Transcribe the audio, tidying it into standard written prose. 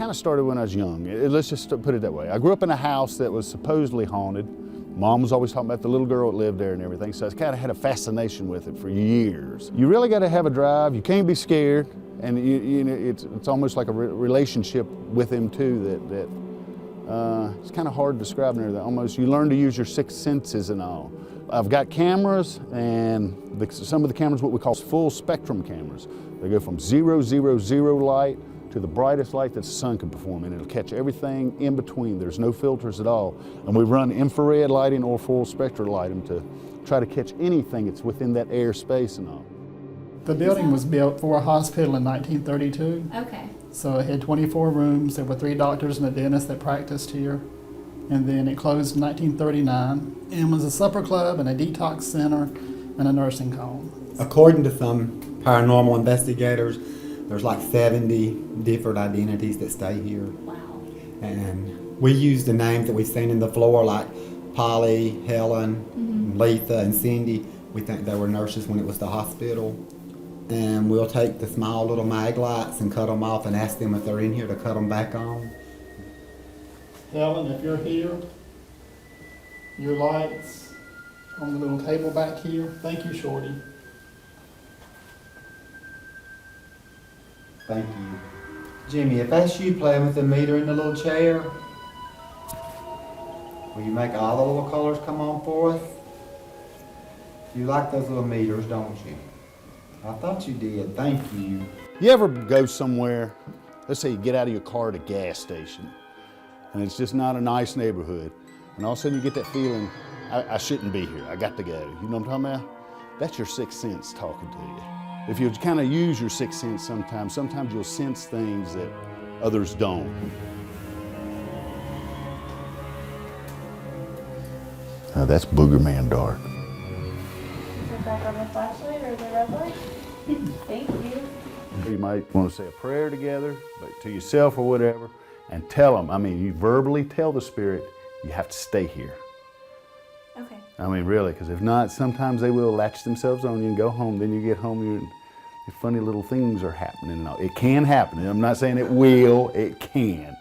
kind of started when I was young. Let's just put it that way. I grew up in a house that was supposedly haunted. Mom was always talking about the little girl that lived there and everything, so I kind of had a fascination with it for years. You really got to have a drive. You can't be scared, and you know, it's almost like a relationship with him too. That it's kind of hard to describe there. That almost you learn to use your sixth senses and all. I've got cameras, and some of the cameras what we call full spectrum cameras. They go from 0, 0, 0 light to the brightest light that the sun can perform, and it'll catch everything in between. There's no filters at all. And we run infrared lighting or full spectral lighting to try to catch anything that's within that air space and all. The building was built for a hospital in 1932. Okay. So it had 24 rooms. There were 3 doctors and a dentist that practiced here. And then it closed in 1939 and was a supper club and a detox center and a nursing home. According to some paranormal investigators, there's like 70 different identities that stay here. Wow. And we use the names that we've seen in the floor, like Polly, Helen, Letha, and Cindy. We think they were nurses when it was the hospital. And we'll take the small little mag lights and cut them off and ask them if they're in here to cut them back on. Helen, if you're here, your lights on the little table back here. Thank you, Shorty. Thank you. Jimmy, if that's you playing with the meter in the little chair, will you make all the little colors come on for us? You like those little meters, don't you? I thought you did. Thank you. You ever go somewhere, let's say you get out of your car at a gas station, and it's just not a nice neighborhood, and all of a sudden you get that feeling, I shouldn't be here, I got to go. You know what I'm talking about? That's your sixth sense talking to you. If you kind of use your sixth sense sometimes you'll sense things that others don't. That's Booger Man Dark. Is it back on the flashlight or the red light? Thank you. You might want to say a prayer together, but to yourself or whatever, and tell them. I mean, you verbally tell the spirit, you have to stay here. Okay. I mean, really, because if not, sometimes they will latch themselves on you and go home. Then you get home, your funny little things are happening and all. It can happen. I'm not saying it will, it can.